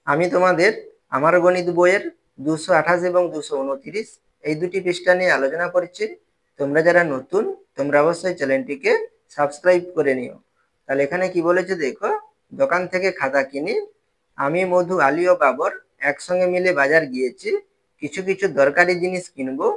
আমি তোমাদের আমার গণিত বইয়ের 228 এবং 229 এই দুটি পৃষ্ঠা নিয়ে আলোচনা করছি। তোমরা যারা নতুন, তোমরা অবশ্যই চ্যানেলটিকে সাবস্ক্রাইব করে নিও। তাহলে এখানে কি বলেছে দেখো, দোকান থেকে খাতা কিনি, আমি, মধু, আলী ও বাবর একসঙ্গে মিলে বাজার গিয়েছি। কিছু কিছু দরকারি জিনিস কিনবো।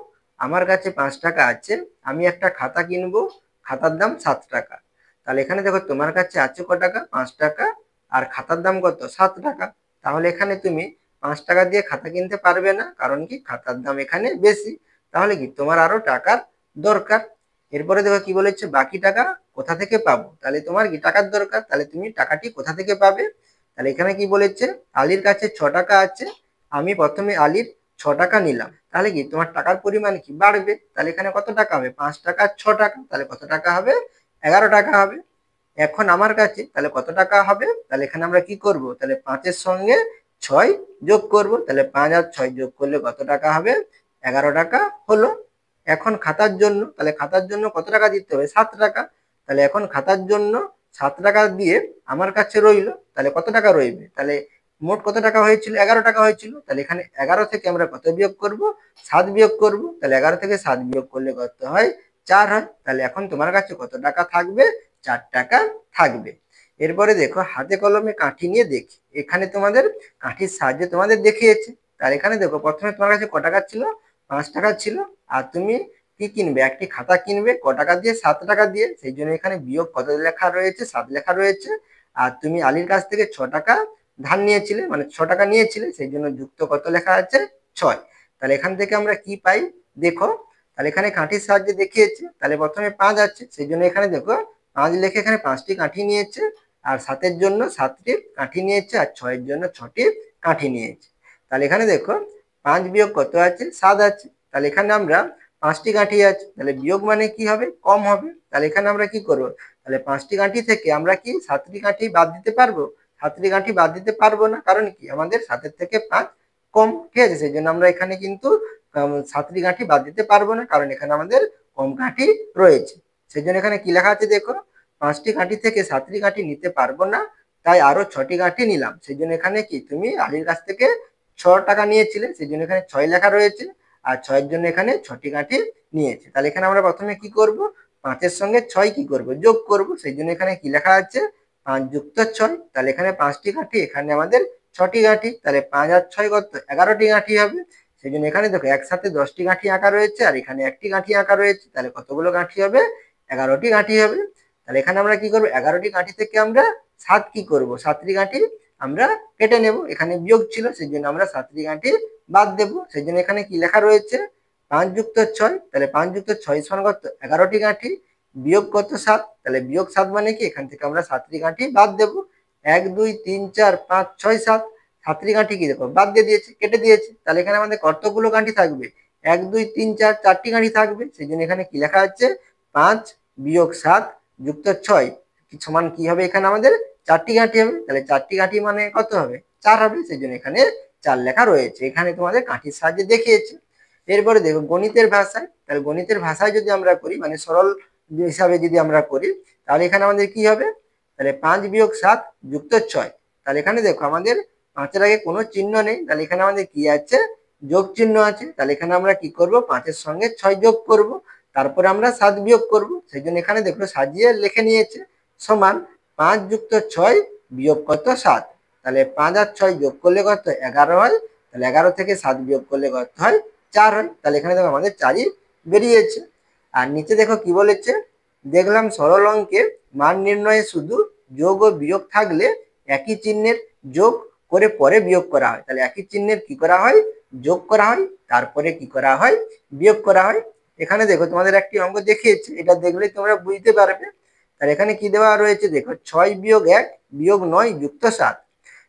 আমার কাছে 5 টাকা আছে। আমি একটা খাতা কিনবো, খাতার দাম 7 টাকা। তাহলে এখানে দেখো তোমার কাছে আছে ক টাকা? 5 টাকা। আর খাতার দাম কত? 7 টাকা। তাহলে এখানে তুমি 5 টাকা দিয়ে খাতা কিনতে পারবে না, কারণ কি খাতার দাম এখানে বেশি। তাহলে কি তোমার আরো টাকার দরকার। এরপরে দেখো কি বলেছে, বাকি টাকা কোথা থেকে পাবো? তাহলে তোমার কি টাকার দরকার, তাহলে তুমি টাকাটি কোথা থেকে পাবে? তাহলে এখানে কি বলেছে, আলীর কাছে 6 টাকা আছে। আমি প্রথমে আলীর 6 টাকা নিলাম, তাহলে কি তোমার টাকার পরিমাণ কি বাড়বে? তাহলে এখানে কত টাকা হবে? 5 টাকা 6 টাকা, তাহলে কত টাকা হবে? 11 টাকা হবে। এখন আমার কাছে তাহলে কত টাকা হবে? তাহলে এখানে আমরা কি করব, তাহলে 5-এর সঙ্গে 6 যোগ করব। তাহলে 5 আর 6 যোগ করলে কত টাকা হবে? 11 টাকা হলো। এখন খাতার জন্য, তাহলে খাতার জন্য কত টাকা দিতে হবে? 7 টাকা। তাহলে এখন খাতার জন্য 7 টাকা দিয়ে আমার কাছে রইলো, তাহলে কত টাকা রইবে? তাহলে মোট কত টাকা হয়েছিল? 11 টাকা হয়েছিল। তাহলে এখানে 11 থেকে আমরা কত বিয়োগ করব? 7 বিয়োগ করব। তাহলে 11 থেকে 7 বিয়োগ করলে কত হয়? 4 হয়। তাহলে এখন তোমার কাছে কত টাকা থাকবে? 4 টাকা থাকবে। এরপরে দেখো, হাতে কলমে কাঠি নিয়ে দেখি। এখানে তোমাদের কাঠির সাহায্যে তোমাদের দেখিয়েছে। তাহলে এখানে দেখো, প্রথমে তোমার কাছে ক টাকা ছিল? 5 টাকা ছিল। আর তুমি কি কিনবে? একটি খাতা কিনবে ক টাকা দিয়ে? 7 টাকা দিয়ে। সেই জন্য এখানে বিয়োগ কত লেখা রয়েছে? 7 লেখা রয়েছে। আর তুমি আলীর কাছ থেকে 6 টাকা ধার নিয়েছিলে, মানে 6 টাকা নিয়েছিলে, সেই জন্য যুক্ত কত লেখা আছে? 6। তাহলে এখান থেকে আমরা কি পাই দেখো, তাহলে এখানে কাঠির সাহায্যে দেখিয়েছে। তাহলে প্রথমে 5 আছে, সেই জন্য এখানে দেখো 5 লিখে এখানে 5টি কাঠি নিয়েছে। আর 7-এর জন্য 7টি কাঠি নিয়েছে। আর 6-এর জন্য 6টি কাঠি নিয়েছে। তাহলে এখানে দেখো 5 বিয়োগ কত আছে? 7 আছে। তাহলে এখানে আমরা 5টি কাঠি আছে, তাহলে বিয়োগ মানে কি হবে? কম হবে। তাহলে এখানে আমরা কি করব, তাহলে 5টি কাঠি থেকে আমরা কি 7টি কাঠি বাদ দিতে পারবো? 7টি কাঠি বাদ দিতে পারবো না, কারণ কি আমাদের 7-এর থেকে 5 কম। ঠিক আছে, সেই জন্য আমরা এখানে কিন্তু 7টি কাঠি বাদ দিতে পারবো না, কারণ এখানে আমাদের কম কাঠি রয়েছে। সেই জন্য এখানে কি লেখা আছে দেখো, 5টি কাঠি থেকে 7টি কাঠি নিতে পারবো না, তাই আরো 6টি কাঠি নিলাম। সেই জন্য এখানে কি তুমি আলীর কাছ থেকে 6 টাকা নিয়েছিলে, সেই জন্য এখানে 6 লেখা রয়েছে। আর 6-এর জন্য এখানে 6টি কাঠি নিয়েছে। তাহলে এখানে আমরা প্রথমে কি করব, 5-এর সঙ্গে 6 কি করব? যোগ করব। সেই জন্য এখানে কি লেখা আছে? 5 যুক্ত 6। তাহলে এখানে 5টি কাঠি, এখানে আমাদের 6টি কাঠি। তাহলে 5 আর 6 কত? 11টি কাঠি হবে। সেই জন্য এখানে দেখো একসাথে 10টি কাঠি আঁকা রয়েছে, আর এখানে একটি কাঠি আঁকা রয়েছে। তাহলে কতগুলো কাঠি হবে? 11টি কাঠি হবে। তাহলে এখানে আমরা কি করব, 11টি কাঠি থেকে আমরা 7 কি করব? 7টি কাঠি আমরা কেটে নেব। এখানে বিয়োগ ছিল, সেই জন্য আমরা 7টি কাঠি বাদ দেব। সেই জন্য এখানে কি লেখা রয়েছে? 5 যুক্ত 6। তাহলে 5 যুক্ত 6 সমান কত? 11টি কাঠি। বিয়োগ কত? 7। তাহলে বিয়োগ 7 মানে কি এখান থেকে আমরা 7টি কাঠি বাদ দেব। 1 2 3 4 5 6 7, 7টি কাঠি কি দেখো বাদ দিয়ে দিয়েছে, কেটে দিয়েছে। তাহলে এখানে আমাদের কতগুলো কাঠি থাকবে? 1 2 3 4, 4টি কাঠি থাকবে। সেই জন্য এখানে কি লেখা আছে? 5 বিয়োগ 7 যুক্ত 6 সমান কি হবে? এখানে আমাদের 4টি কাঠি হবে। তাহলে 4টি কাঠি মানে কত হবে? 4 হবে। সেই জন্য এখানে 4 লেখা রয়েছে। এখানে তোমাদের কাঠির সাহায্যে দেখিয়েছে। এরপরে দেখো গণিতের ভাষায়। তাহলে গণিতের ভাষায় যদি আমরা করি, মানে সরল হিসাবে যদি আমরা করি, তাহলে এখানে আমাদের কি হবে? তাহলে 5 বিয়োগ 7 যুক্ত 6। তাহলে এখানে দেখো আমাদের 5-এর আগে কোনো চিহ্ন নেই, তাহলে এখানে আমাদের কি আছে? যোগ চিহ্ন আছে। তাহলে এখানে আমরা কি করব? 5-এর সঙ্গে 6 যোগ করব, তারপরে আমরা 7 বিয়োগ করব। সেই জন্য এখানে দেখো সাজিয়ে লিখে নিয়েছে, সমান 5 যুক্ত 6 বিয়োগ কত? 7। তাহলে 5 আর 6 যোগ করলে কত? 11 হয়। তাহলে 11 থেকে 7 বিয়োগ করলে কত হয়? 4 হয়। তাহলে এখানে দেখো আমাদের 4ই বেরিয়েছে। আর নিচে দেখো কি বলেছে, দেখলাম সরল অঙ্কের মান নির্ণয়ে শুধু যোগ ও বিয়োগ থাকলে একই চিহ্নের যোগ করে পরে বিয়োগ করা হয়। তাহলে একই চিহ্নের কি করা হয়? যোগ করা হয়, তারপরে কি করা হয়? বিয়োগ করা হয়। এখানে দেখো তোমাদের একটি অঙ্ক দেখিয়েছে, এটা দেখলে তোমরা বুঝতে পারবে। তাহলে এখানে কি দেওয়া রয়েছে দেখো, 6 বিয়োগ 1 বিয়োগ 9 যুক্ত 7।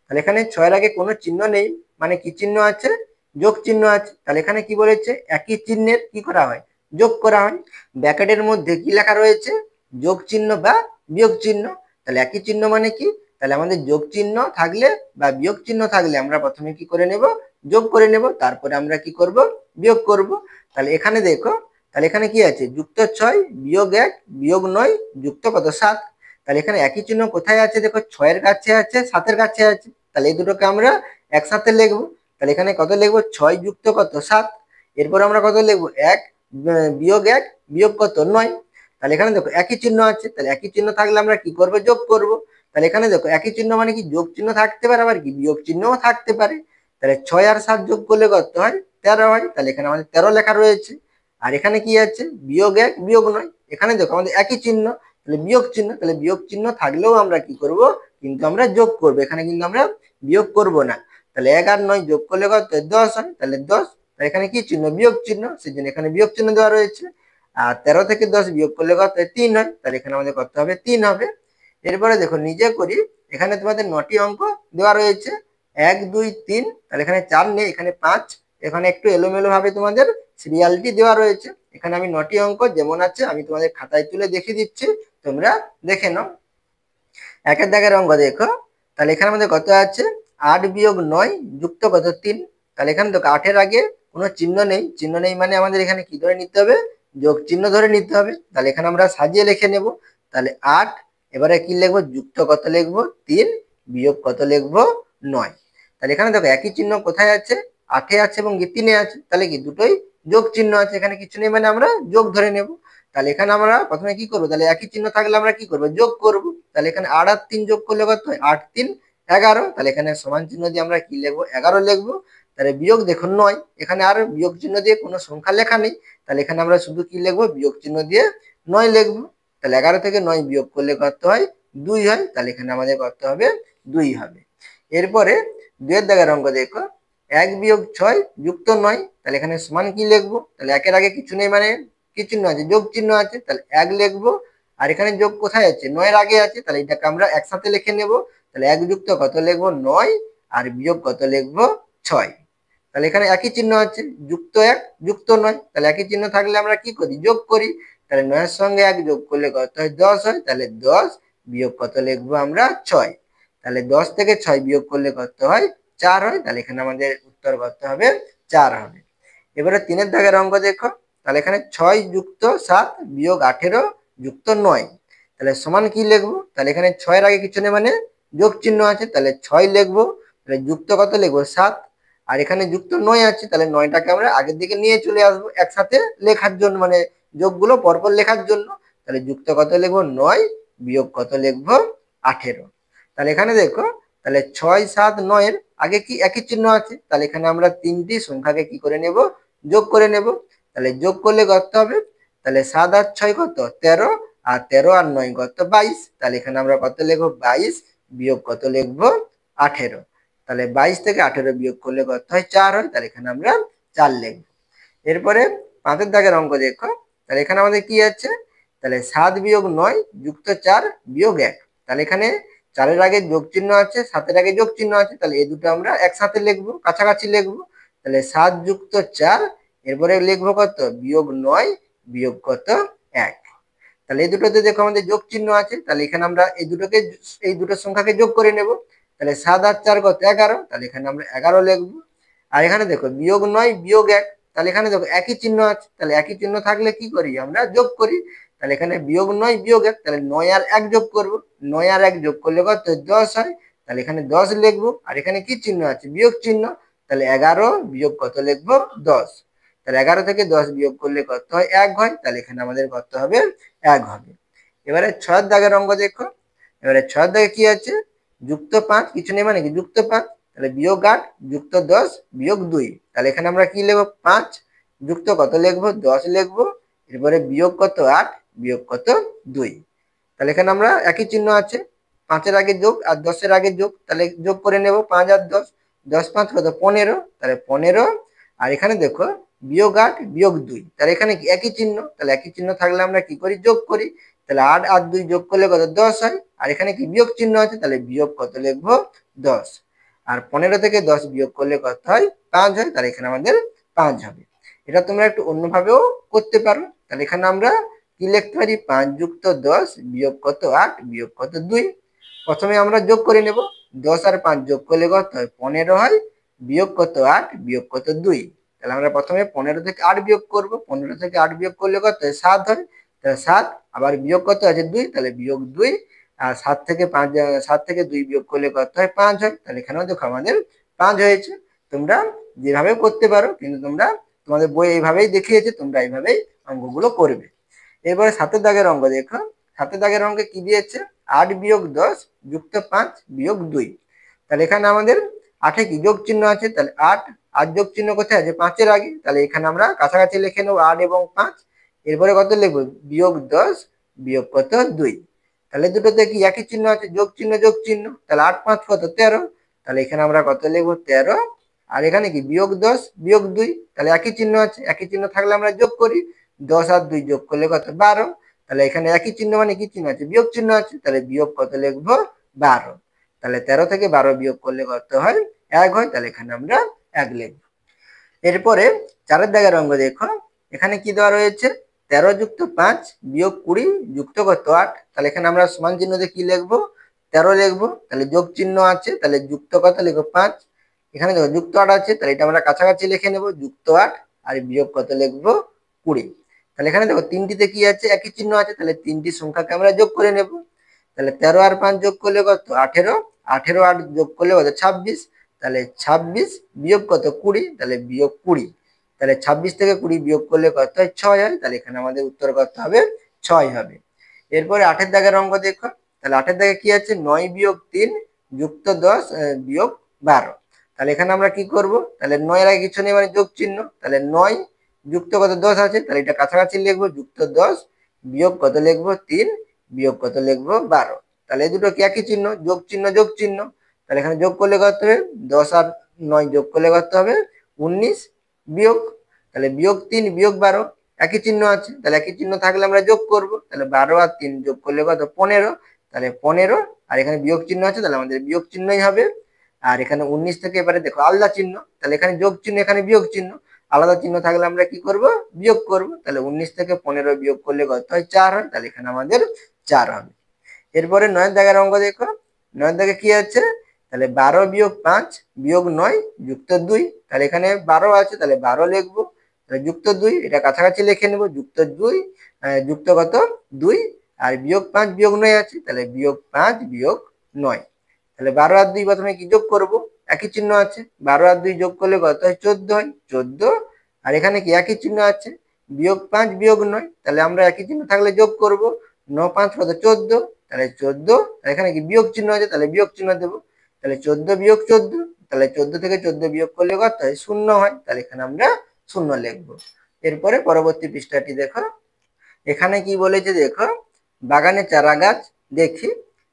তাহলে এখানে 6-এর আগে কোনো চিহ্ন নেই, মানে কি চিহ্ন আছে? যোগ চিহ্ন আছে। তাহলে এখানে কি বলেছে? একই চিহ্নের কি করা হয়? যোগ করা হয়। ব্র্যাকেটের মধ্যে কি লেখা রয়েছে? যোগ চিহ্ন বা বিয়োগ চিহ্ন। তাহলে একই চিহ্ন মানে কি? তাহলে আমাদের যোগ চিহ্ন থাকলে বা বিয়োগ চিহ্ন থাকলে আমরা প্রথমে কি করে নেব? যোগ করে নেব, তারপরে আমরা কি করব? বিয়োগ করব। তাহলে এখানে দেখো, তাহলে এখানে কি আছে? যুক্ত 6 বিয়োগ 1 বিয়োগ 9 যুক্ত কত? 7। তাহলে এখানে একই চিহ্ন কোথায় আছে দেখো? 6-এর কাছে আছে, 7-এর কাছে আছে। তাহলে এই দুটোকে আমরা একসাথে লিখবো। তাহলে এখানে কত লিখবো, 6 যুক্ত কত 7। এরপর আমরা কত লিখবো, 1 বিয়োগ 1 বিয়োগ কত 9। তাহলে এখানে দেখো একই চিহ্ন আছে, তাহলে একই চিহ্ন থাকলে আমরা কি করব, যোগ করব। তাহলে এখানে দেখো একই চিহ্ন মানে কি, যোগ চিহ্ন থাকতে পারে আবার কি বিয়োগ চিহ্নও থাকতে পারে। তাহলে 6 আর 7 যোগ করলে কত হয়, 13 হয়। তাহলে এখানে আমাদের 13 লেখা রয়েছে। আর এখানে কি আছে, বিয়োগ 1 বিয়োগ 9। এখানে দেখো আমাদের একই চিহ্ন, তাহলে বিয়োগ চিহ্ন, তাহলে বিয়োগ চিহ্ন থাকলেও আমরা কি করব, কিন্তু আমরা যোগ করব, এখানে কিন্তু আমরা বিয়োগ করব না। তাহলে 1 আর 9 যোগ করলে কত 10 হয়, তাহলে 10। তাহলে এখানে কি চিহ্ন, বিয়োগ চিহ্ন, সেজন্য এখানে বিয়োগ চিহ্ন দেওয়া রয়েছে। আর 13 থেকে 10 বিয়োগ করলে কত 3 হয়, তাহলে এখানে আমাদের কত হবে, 3 হবে। এরপরে দেখো নিজে করি, এখানে তোমাদের 9টি অঙ্ক দেওয়া রয়েছে, 1 2 3। তাহলে এখানে 4 নেই, এখানে 5। এখানে একটু এলোমেলো ভাবে তোমাদের সিরিয়ালটি দেওয়া রয়েছে। এখানে আমি 9টি অঙ্ক যেমন আছে আমি তোমাদের খাতায় তুলে দেখিয়ে দিচ্ছি, তোমরা দেখে নাও। 1 এর দাগের অঙ্ক দেখো, তাহলে এখানে আমাদের কত আছে, 8 বিয়োগ 9 যুক্ত কত 3। তাহলে এখানে দেখো 8 এর আগে কোনো চিহ্ন নেই, চিহ্ন নেই মানে আমাদের এখানে কি ধরে নিতে হবে, যোগ চিহ্ন ধরে নিতে হবে। তাহলে এখানে আমরা সাজিয়ে লিখে নেব। তাহলে 8, এবারে কি লিখবো, যুক্ত কত লিখবো 3, বিয়োগ কত লিখবো 9। তাহলে এখানে দেখো একই চিহ্ন কোথায় আছে, 8 এ আছে এবং 3 এ আছে, তাহলে কি দুটোই যোগ চিহ্ন আছে, এখানে কিছু নেই মানে আমরা যোগ ধরে নেব। তাহলে এখানে আমরা প্রথমে কি করবো, তাহলে একই চিহ্ন থাকলে আমরা কি করবো, যোগ করব। তাহলে এখানে 8 আর 3 যোগ করলে কত হয়, 8 3 11। তাহলে এখানে সমান চিহ্ন দিয়ে আমরা কি লিখবো, 11 লিখবো। তাহলে বিয়োগ দেখো 9, এখানে আর বিয়োগ চিহ্ন দিয়ে কোনো সংখ্যা লেখা নেই, তাহলে এখানে আমরা শুধু কি লিখবো, বিয়োগ চিহ্ন দিয়ে 9 লিখবো। তাহলে 11 থেকে 9 বিয়োগ করলে কত হয়, 2 হয়। তাহলে এখানে আমাদের কত হবে, 2 হবে। এরপরে 2 এর দাগের অঙ্ক দেখো, 1 বিয়োগ 6 যুক্ত 9। তাহলে এখানে সমান কি লিখবো, তাহলে 1 এর আগে কিছু নেই মানে কি চিহ্ন আছে, যোগ চিহ্ন আছে, তাহলে 1 লিখবো। আর এখানে যোগ কোথায় আছে, 9 এর আগে আছে, তাহলে এটাকে আমরা একসাথে লিখে নেব। তাহলে 1 যুক্ত কত লিখবো 9, আর বিয়োগ কত লিখবো 6। তাহলে এখানে একই চিহ্ন আছে, যুক্ত 1 যুক্ত 9। তাহলে একই চিহ্ন থাকলে আমরা কি করি, যোগ করি। তাহলে 9 এর সঙ্গে 1 যোগ করলে কত হয়, 10 হয়। তাহলে 10 বিয়োগ কত লিখবো আমরা 6। তাহলে 10 থেকে 6 বিয়োগ করলে কত হয়, 4 হয়। তাহলে এখানে আমাদের উত্তর কত হবে, 4 হবে। এবারে 3 এর দাগের অঙ্ক দেখো, তাহলে এখানে 6 যুক্ত 7 বিয়োগ 18 যুক্ত 9। তাহলে সমান কি লিখবো, তাহলে এখানে 6 এর আগে কিছু নেই মানে যোগ চিহ্ন আছে, তাহলে 6 লিখবো। তাহলে যুক্ত কত লিখবো 7, আর এখানে যুক্ত 9 আছে, তাহলে 9টাকে আমরা আগের দিকে নিয়ে চলে আসবো একসাথে লেখার জন্য, মানে যোগগুলো পরপর লেখার জন্য। তাহলে যুক্ত কত লিখবো 9, বিয়োগ কত লিখবো 18। তাহলে এখানে দেখো, তাহলে 6 7 9 এর আগে কি একই চিহ্ন আছে, তাহলে এখানে আমরা তিনটি সংখ্যাকে কি করে নেব, যোগ করে নেব। তাহলে যোগ করলে কত হবে, তাহলে 7 আর 6 কত 13, আর 13 আর 9 কত 22। তাহলে এখানে আমরা কত লিখবো, 22 বিয়োগ কত লিখবো 18। তাহলে 22 থেকে 18 বিয়োগ করলে কত হয়, 4 হয়। তাহলে এখানে আমরা 4 লিখবো। এরপরে 5 এর দাগের অঙ্ক দেখো, তাহলে এখানে আমাদের কি আছে, তাহলে 7 বিয়োগ 9 যুক্ত 4 বিয়োগ 1। তাহলে এখানে 4 এর আগে যোগ চিহ্ন আছে, 7 এর আগে যোগ চিহ্ন আছে, তাহলে এই দুটো আমরা একসাথে লিখবো, কাছাকাছি লিখবো। তাহলে 7 যুক্ত 4, এরপরে লিখবো কত, বিয়োগ 9 বিয়োগ কত 1। তাহলে এই দুটোতে দেখো আমাদের যোগ চিহ্ন আছে, তাহলে এখানে আমরা এই দুটো সংখ্যাকে যোগ করে নেব। তাহলে 7 আর 4 কত 11, তাহলে এখানে আমরা 11 লিখবো। আর এখানে দেখো বিয়োগ 9 বিয়োগ 1, তাহলে এখানে দেখো একই চিহ্ন আছে, তাহলে একই চিহ্ন থাকলে কি করি, আমরা যোগ করি। তাহলে এখানে বিয়োগ 9 বিয়োগ 1, তাহলে 9 আর 1 যোগ করব। 9 আর 1 যোগ করলে কত 10 হয়। তাহলে এখানে 10 লিখবো। আর এখানে কি চিহ্ন আছে, বিয়োগ চিহ্ন, তাহলে 11 বিয়োগ কত লিখবো 10। তাহলে 11 থেকে 10 বিয়োগ করলে কত হয়, 1 হয়। তাহলে এখানে আমাদের কত হবে, 1 হবে। এবারে 6 দাগের অঙ্ক দেখো, এবারে 6 দাগে কি আছে, যুক্ত 5 কিছু নেই মানে কি যুক্ত 5। তাহলে বিয়োগ 8 যুক্ত 10 বিয়োগ 2। তাহলে এখানে আমরা কি লিখবো, 5 যুক্ত কত লিখবো 10 লিখবো। এরপরে বিয়োগ কত 8 বিয়োগ কত 2। তাহলে এখানে আমরা একই চিহ্ন আছে, 5 এর আগে যোগ আর 10 এর আগে যোগ, তাহলে যোগ করে নেব 5 আর 10, 10 5 কত 15, তাহলে 15। আর এখানে দেখো বিয়োগ 8 বিয়োগ 2, তাহলে এখানে কি একই চিহ্ন, তাহলে একই চিহ্ন থাকলে আমরা কি করি, যোগ করি। তাহলে 8 আর 2 যোগ করলে কত 10 হয়। আর এখানে কি বিয়োগ চিহ্ন আছে, তাহলে বিয়োগ কত লিখবো 10। আর 15 থেকে 10 বিয়োগ করলে কত হয়, 5 হয়। তাহলে এখানে আমাদের 5 হবে। এটা তোমরা একটু অন্যভাবেও করতে পারো। তাহলে এখানে আমরা কি লিখতে পারি, 5 যুক্ত 10 বিয়োগ কত 8 বিয়োগ কত 2। প্রথমে আমরা যোগ করে নেব, 10 আর 5 যোগ করলে কত হয়, 15 হয়, বিয়োগ কত 8 বিয়োগ কত 2। তাহলে আমরা প্রথমে 15 থেকে 8 বিয়োগ করব, 15 থেকে 8 বিয়োগ করলে কত হয়, 7 হয়। তাহলে 7, আবার বিয়োগ কত আছে 2, তাহলে বিয়োগ 2। আর 7 থেকে 2 বিয়োগ করলে কত হয়? 5 হয়। তাহলে এখানেও দেখো আমাদের 5 হয়েছে। তোমরা যেভাবে করতে পারো, কিন্তু তোমাদের বই এইভাবেই দেখিয়েছে, তোমরা এইভাবেই অঙ্কগুলো করবে। এবারে 7 দাগের অঙ্ক দেখো। 7 দাগের অঙ্কে কি দিয়েছে? 8 বিয়োগ 10 যুক্ত 5 বিয়োগ 2। তাহলে এখানে আমাদের 8 কি যোগ চিহ্ন আছে, তাহলে 8 আর যোগ চিহ্ন কোথায় আছে? 5 এর আগে। তাহলে এখানে আমরা কাছাকাছি লিখে নেব 8 এবং 5। এরপরে কত লিখবো? বিয়োগ 10 বিয়োগ কত? 2। তাহলে দুটোতে কি একই চিহ্ন আছে? যোগ চিহ্ন যোগ চিহ্ন। তাহলে 8 5 কত? 13। তাহলে এখানে আমরা কত লিখবো? 13। আর এখানে কি বিয়োগ 10 বিয়োগ 2। তাহলে একই চিহ্ন আছে, একই চিহ্ন থাকলে আমরা যোগ করি। 10 আর 2 যোগ করলে কত? 12। তাহলে এখানে একই চিহ্ন মানে কি চিহ্ন আছে? বিয়োগ চিহ্ন আছে। তাহলে বিয়োগ কত লিখবো? 12। তাহলে 13 থেকে 12 বিয়োগ করলে কত হয়? 1 হয়। তাহলে এখানে আমরা 1 লিখবো। এরপরে 4 দাগের অঙ্ক দেখো। এখানে কি দেওয়া রয়েছে? 13 যুক্ত 5 বিয়োগ 20 যুক্ত কত? 8। তাহলে এখানে আমরা সমান চিহ্ন দিয়ে কি লিখবো? 13 লিখবো। তাহলে যোগ চিহ্ন আছে, তাহলে যুক্ত কত লিখবো? 5। এখানে দেখো যুক্ত 8 আছে, তাহলে এটা আমরা কাছাকাছি লিখে নেব, যুক্ত 8 আর বিয়োগ কত লিখবো? 20। তাহলে এখানে দেখো তিনটিতে কি আছে? একই চিহ্ন আছে, তাহলে তিনটি সংখ্যাকে আমরা যোগ করে নেব। তাহলে 13 আর 5 যোগ করলে কত? 18। 18 আর যোগ করলে কত? 26। তাহলে 26 বিয়োগ কত? 20। তাহলে বিয়োগ 20। তাহলে 26 থেকে 20 বিয়োগ করলে কত হয়? 6 হয়। তাহলে এখানে আমাদের উত্তর কত হবে? 6 হবে। এরপরে 8 দাগের অঙ্ক দেখো। তাহলে 8 দাগে কি আছে? 9 বিয়োগ 3 যুক্ত 10 বিয়োগ 12। তাহলে এখানে আমরা কি করব? তাহলে 9 এর আগে কিছু নেই, মানে যোগ চিহ্ন। তাহলে 9 যুক্ত কত? 10 আছে, তাহলে এটা কাছাকাছি লিখবো, যুক্ত 10 বিয়োগ কত লিখবো? 3 বিয়োগ কত লিখবো? 12। তাহলে এই দুটো কি একই চিহ্ন? যোগ চিহ্ন যোগ চিহ্ন। তাহলে এখানে যোগ করলে কত হবে? 10 আর 9 যোগ করলে কত হবে? 19 বিয়োগ, তাহলে বিয়োগ 3 বিয়োগ 12। একই চিহ্ন আছে, তাহলে একই চিহ্ন থাকলে আমরা যোগ করব। তাহলে 12 আর 3 যোগ করলে কত? 15। তাহলে 15 আর এখানে বিয়োগ চিহ্ন আছে, তাহলে আমাদের বিয়োগ চিহ্নই হবে। আর এখানে 19 থেকে এবারে দেখো আলাদা চিহ্ন, তাহলে এখানে যোগ চিহ্ন এখানে বিয়োগ চিহ্ন। আলাদা চিহ্ন থাকলে আমরা কি করব? বিয়োগ করব। তাহলে 19 থেকে 15 বিয়োগ করলে কত হয়? 4 হয়। তাহলে এখানে আমাদের 4 হবে। এরপরে 9 দাগের অঙ্ক দেখো। 9 দাগে কি আছে? তাহলে 12 বিয়োগ 5 বিয়োগ 9 যুক্ত 2। তাহলে এখানে 12 আছে, তাহলে 12 লিখবো। তাহলে যুক্ত 2, এটা কাছাকাছি লিখে নেব, যুক্ত 2 যুক্ত কত? 2। আর বিয়োগ 5 বিয়োগ 9 আছে, তাহলে বিয়োগ 5 বিয়োগ 9। তাহলে 12 আর 2 প্রথমে কি যোগ করব? একই চিহ্ন আছে, 12 আর 2 যোগ করলে কত হয়? 14 হয়। 14 আর এখানে কি একই চিহ্ন আছে, বিয়োগ 5 বিয়োগ 9। তাহলে আমরা একই চিহ্ন থাকলে যোগ করব। 9 5 কত? 14। তাহলে 14, এখানে কি বিয়োগ চিহ্ন আছে, তাহলে বিয়োগ চিহ্ন দেবো। তাহলে 14 বিয়োগ 14, তাহলে 14 থেকে 14 বিয়োগ করলে কত হয়? 0 হয়। তাহলে এখানে আমরা 0 লিখবো। এরপরে পরবর্তী পৃষ্ঠাটি দেখো। এখানে কি বলেছে দেখো, বাগানে চারা গাছ দেখি।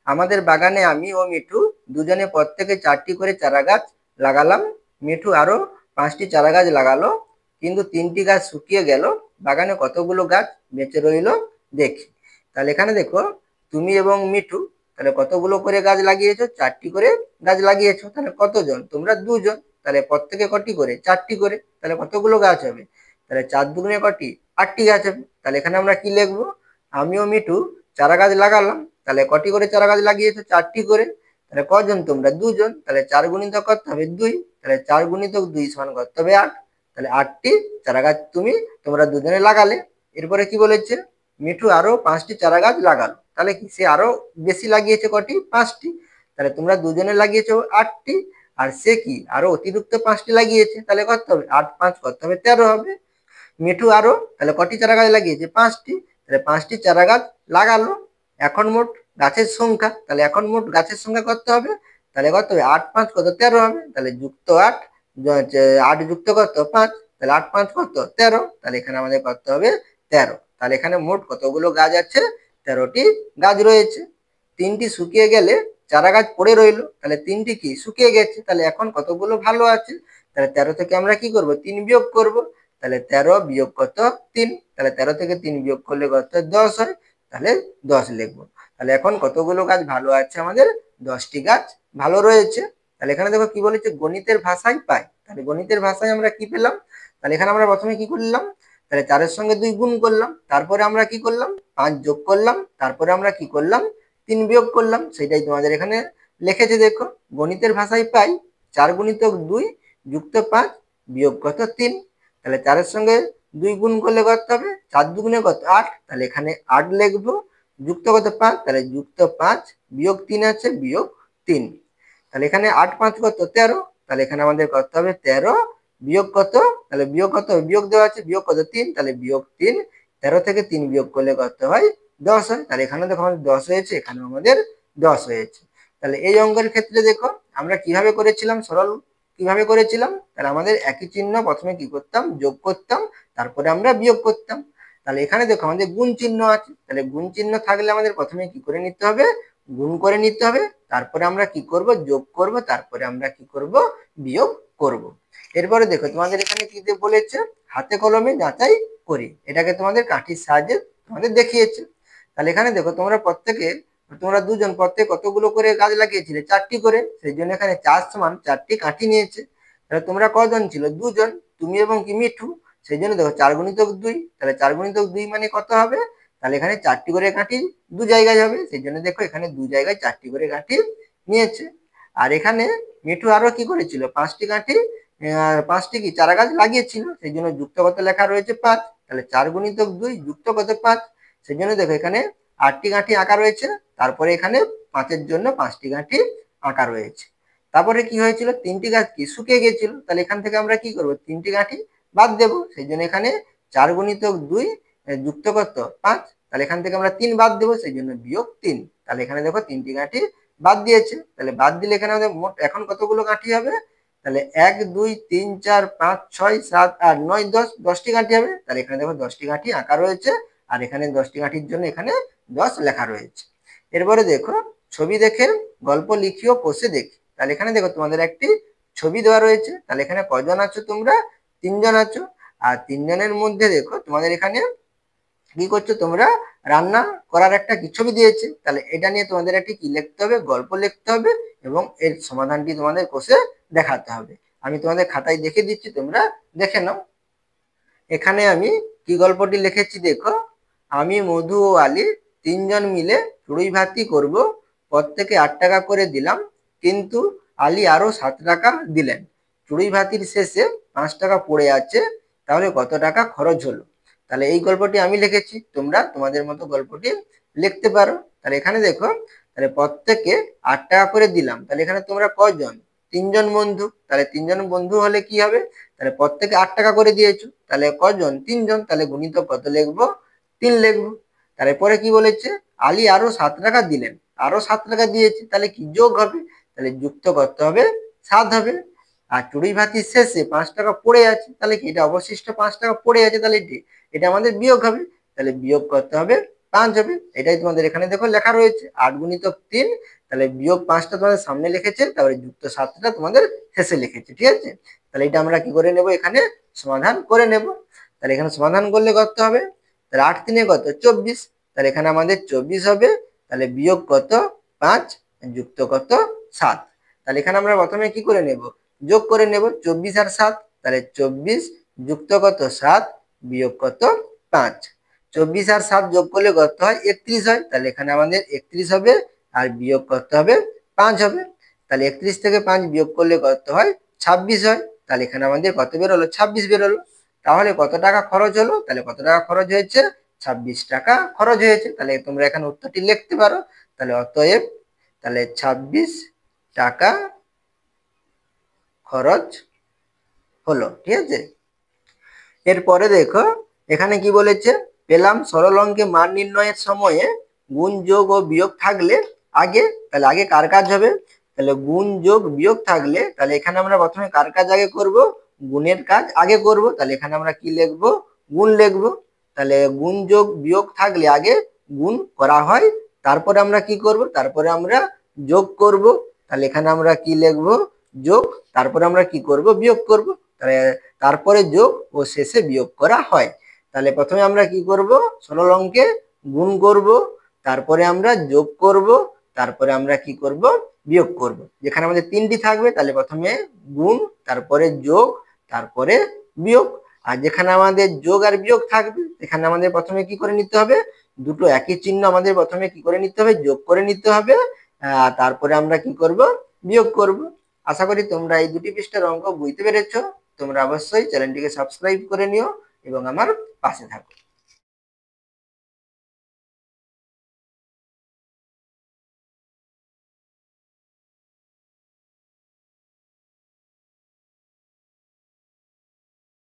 আমাদের বাগানে আমি ও মিঠু দুজনে প্রত্যেকে 4টি করে চারা গাছ লাগালাম। মিঠু আরো 5টি চারা গাছ লাগালো, কিন্তু 3টি গাছ শুকিয়ে গেল। বাগানে কতগুলো গাছ বেঁচে রইল দেখি। তাহলে এখানে দেখো তুমি এবং মিঠু তাহলে কতগুলো করে গাছ লাগিয়েছো? 4টি করে গাছ লাগিয়েছো। তাহলে কতজন? তোমরা দুজন। তাহলে প্রত্যেকে কটি করে? 4টি করে। তাহলে কতগুলো গাছ হবে? তাহলে 4 দুগুণে কটি? 8টি গাছ হবে। তাহলে এখানে আমরা কি লিখবো? আমিও মিঠু চারা গাছ লাগালাম। তাহলে কটি করে চারা গাছ লাগিয়েছো? 4টি করে। তাহলে কজন তোমরা? দুজন। তাহলে 4 গুণিত কত হবে? 2। তাহলে 4 গুণিত 2 সমান কত হবে? 8। তাহলে 8টি চারা গাছ তোমরা দুজনে লাগালে। এরপরে কি বলেছে? মিঠু আরো 5টি চারা গাছ লাগালো। তাহলে কি সে আরো বেশি লাগিয়েছে কটি? 5টি। তাহলে তোমরা দুজনে লাগিয়েছো 8টি, আর সে কি আরো অতিরিক্ত 5টি লাগিয়েছে। তাহলে কত হবে? 8 5 কত হবে? 13 হবে। মিঠু আরো তাহলে কটি চারা গাছ লাগিয়েছে? 5টি। তাহলে 5টি চারা গাছ লাগালো। এখন মোট গাছের সংখ্যা, তাহলে এখন মোট গাছের সংখ্যা কত হবে? তাহলে কত হবে? 8 5 কত? 13 হবে। তাহলে যুক্ত 8, 8 যুক্ত কত? 5। তাহলে 8 5 কত? 13। তাহলে এখানে আমাদের কত হবে? 13। তাহলে এখানে মোট কতগুলো গাছ আছে? 13টি গাছ রয়েছে। 3টি শুকিয়ে গেলে চারা গাছ পড়ে রইলো। তাহলে 3টি কি শুকিয়ে গেছে। তাহলে এখন কতগুলো ভালো আছে? তাহলে 13 থেকে আমরা কি করব? 3 বিয়োগ করব। তাহলে 13 বিয়োগ কত? 3। তাহলে 13 থেকে 3 বিয়োগ করলে কত? 10 হয়। তাহলে 10 লিখবো। তাহলে এখন কতগুলো গাছ ভালো আছে? আমাদের 10টি গাছ ভালো রয়েছে। তাহলে এখানে দেখো কি বলেছে? গণিতের ভাষায় পাই। তাহলে গণিতের ভাষায় আমরা কি পেলাম? তাহলে এখানে আমরা প্রথমে কি করলাম? তাহলে 4 এর সঙ্গে 2 গুণ করলাম, তারপরে আমরা কি করলাম? 5 যোগ করলাম, তারপরে আমরা কি করলাম? 3 বিয়োগ করলাম। সেটাই তোমাদের এখানে লিখেছে দেখো, গণিতের ভাষায় পাই 4 গুণিতক 2 যুক্ত 5 বিয়োগ কত? 3। তাহলে 4 এর সঙ্গে 2 গুণ করলে কত হবে? 4 দুগুণে কত? 8। তাহলে এখানে 8 লিখবো। যুক্ত কত 5, তাহলে যুক্ত 5 বিয়োগ 3 আছে বিয়োগ 3। তাহলে এখানে 8 5 কত 13, তাহলে এখানে আমাদের করতে হবে 13 বিয়োগ কত, তাহলে বিয়োগ কত, বিয়োগ দেওয়া আছে, বিয়োগ কত 3, তাহলে বিয়োগ 3। 13 থেকে 3 বিয়োগ করলে কত হয় 10 হয়। তাহলে এখানে দেখো আমাদের 10 হয়েছে, এখানে আমাদের 10 হয়েছে। তাহলে এই অঙ্কের ক্ষেত্রে দেখো আমরা কিভাবে করেছিলাম, সরল কিভাবে করেছিলাম, তাহলে আমাদের একই চিহ্ন প্রথমে কি করতাম, যোগ করতাম, তারপরে আমরা বিয়োগ করতাম। তাহলে এখানে দেখো আমাদের গুণ চিহ্ন আছে, তাহলে গুণ চিহ্ন থাকলে আমাদের প্রথমে কি করে নিতে হবে, গুণ করে নিতে হবে, তারপরে আমরা কি করব, যোগ করব, তারপরে আমরা কি করব, বিয়োগ করব। এরপরে দেখো তোমাদের এখানে কি বলেছে, হাতে কলমে যাচাই করি, এটাকে তোমাদের কাঠির সাহায্যে তোমাদের দেখিয়েছে। তাহলে এখানে দেখো তোমরা দুজন প্রত্যেক কতগুলো করে গাছ লাগিয়েছিলে, 4টি করে, সেই জন্য এখানে 4 সমান 4টি কাঠি নিয়েছে। তাহলে তোমরা কজন ছিল, দুজন, তুমি এবং কি মিঠু, সেই জন্য দেখো 4 গুণিতক 2, তাহলে 4 গুণিতক 2 মানে কত হবে, তাহলে এখানে 4টি করে কাঠি দু জায়গায় হবে, সেই জন্য দেখো এখানে দু জায়গায় 4টি করে কাঠি নিয়েছে। আর এখানে মিঠু আরো কি করেছিল, 5টি কাঠি 5টি কি চারা গাছ লাগিয়েছিল, সেই জন্য যুক্ত কত লেখা রয়েছে 5, তাহলে 4 গুণিতক 2 যুক্ত কত 5, সেই জন্য দেখো এখানে 8টি কাঠি আঁকা রয়েছে, তারপরে এখানে 5-এর জন্য 5টি কাঠি আঁকা রয়েছে। তারপরে কি হয়েছিল, 3টি গাছ কি শুকিয়ে গেছিল, তাহলে এখান থেকে আমরা কি করব, 3টি কাঠি বাদ দেব, সেই জন্য এখানে 4 গুণিতক 2 যুক্ত কত 5, তাহলে এখান থেকে আমরা 3 বাদ দেবো, সেই জন্য বিয়োগ 3। তাহলে এখানে দেখো 3টি কাঠি বাদ দিয়েছে, তাহলে বাদ দিলে এখানে আমাদের মোট এখন কতগুলো কাঠি হবে, তাহলে 1 2 3 4 5 6 7 8 9 10, 10টি কাঠি হবে। তাহলে এখানে দেখো 10টি কাঠি আঁকা রয়েছে, আর এখানে 10টি কাঠির জন্য এখানে 10 লেখা রয়েছে। এরপরে দেখো ছবি দেখে গল্প লিখিও কোষে দেখি, তাহলে এখানে দেখো তোমাদের একটি ছবি দেওয়া রয়েছে, তাহলে এখানে কজন আছো তোমরা, 3 জন আছো। আর 3 জনের মধ্যে দেখো তোমাদের এখানে কি করছো, তোমরা রান্না করার একটা কি ছবি দিয়েছে, তাহলে এটা নিয়ে তোমাদের একটি কি লিখতে হবে, গল্প লিখতে হবে, এবং এর সমাধানটি তোমাদের কোষে দেখাতে হবে। আমি তোমাদের খাতায় দেখে দিচ্ছি, তোমরা দেখে নাও। এখানে আমি কি গল্পটি লিখেছি দেখো, আমি মধু ও আলী 3 জন মিলে চড়ুই ভাতি করব, প্রত্যেকে 8 টাকা করে দিলাম, কিন্তু আলী আরো 7 টাকা দিলেন, চড়ুই ভাতির শেষে 5 টাকা পড়ে আছে, তাহলে কত টাকা খরচ হলো। তাহলে এই গল্পটি আমি লিখেছি, তোমরা তোমাদের মতো গল্পটি লিখতে পারো। তাহলে এখানে দেখো, তাহলে প্রত্যেকে 8 টাকা করে দিলাম, তাহলে এখানে তোমরা কজন, 3 জন বন্ধু, তাহলে 3 জন বন্ধু হলে কি হবে, তাহলে প্রত্যেকে 8 টাকা করে দিয়েছো, তাহলে কজন, 3 জন, তাহলে গুণিতক কত লিখবো, 3 লিখবো। তারপরে কি বলেছে, আলী আরো 7 টাকা দিলেন, আরো 7 টাকা দিয়েছে, তাহলে কি যোগ হবে, তাহলে যুক্ত করতে হবে 7 হবে। আর চড়ুই ভাতির শেষে 5 টাকা পড়ে আছে, তাহলে কি এটা অবশিষ্ট 5 টাকা পড়ে আছে, তাহলে এটা আমাদের বিয়োগ হবে, তাহলে বিয়োগ করতে হবে 5 হবে। এটাই তোমাদের এখানে দেখো লেখা রয়েছে 8 গুণিতক 3, তাহলে বিয়োগ 5টা তোমাদের সামনে লিখেছে, তারপরে যুক্ত 7টা তোমাদের শেষে লিখেছে, ঠিক আছে। তাহলে এটা আমরা কি করে নেব, এখানে সমাধান করে নেব। তাহলে এখানে সমাধান করলে কত হবে, তাহলে 8 3 কত 24, তাহলে এখানে আমাদের 24 হবে, তাহলে বিয়োগ কত 5 যুক্ত কত 7। তাহলে এখানে আমরা প্রথমে কি করে নেব, যোগ করে নেব 24 আর 7, তাহলে 24 যুক্ত কত 7 বিয়োগ কত 5। 24 আর 7 যোগ করলে কত হয় 31 হয়, তাহলে এখানে আমাদের 31 হবে, আর বিয়োগ করতে হবে 5 হবে। তাহলে 31 থেকে 5 বিয়োগ করলে কত হয় 26 হয়, তাহলে এখানে আমাদের কত বেরোলো 26 বেরোলো। তাহলে কত টাকা খরচ হলো, তাহলে কত টাকা খরচ হয়েছে, 26 টাকা খরচ হয়েছে। তাহলে তোমরা এখানে উত্তরটি লিখতে পারো, তাহলে অতএব তাহলে 26 টাকা খরচ হলো, ঠিক আছে। এরপরে দেখো এখানে কি বলেছে, পেলাম সরল অঙ্কে মান নির্ণয়ের সময়ে গুণ যোগ ও বিয়োগ থাকলে আগে, তাহলে আগে কার কাজ হবে, তাহলে গুণ যোগ বিয়োগ থাকলে, তাহলে এখানে আমরা প্রথমে কার কাজ আগে করব, গুণের কাজ আগে করব, তাহলে এখানে আমরা কি লিখব, গুণ লিখব। তাহলে গুণ যোগ বিয়োগ থাকলে আগে গুণ করা হয়, তারপরে আমরা কি করব, তারপরে আমরা যোগ করব, তাহলে এখানে আমরা কি লিখব, যোগ, তারপরে আমরা কি করব, বিয়োগ করব। তাহলে তারপরে যোগ ও শেষে বিয়োগ করা হয়। তাহলে প্রথমে আমরা কি করব, সরল অঙ্কে গুণ করব, তারপরে আমরা যোগ করব, তারপরে আমরা কি করব, বিয়োগ করব। যেখানে আমাদের 3টি থাকবে, তাহলে প্রথমে গুণ, তারপরে যোগ, তারপরে বিয়োগ। আর যেখানে আমাদের যোগ আর বিয়োগ থাকবে, সেখানে আমাদের প্রথমে কি করে নিতে হবে, দুটো একই চিহ্ন আমাদের প্রথমে কি করে নিতে হবে, যোগ করে নিতে হবে, তারপরে আমরা কি করব, বিয়োগ করব। আশা করি তোমরা এই দুটি পৃষ্ঠার অঙ্ক বুঝতে পেরেছো। তোমরা অবশ্যই চ্যানেলটিকে সাবস্ক্রাইব করে নিও এবং আমার পাশে থাকো।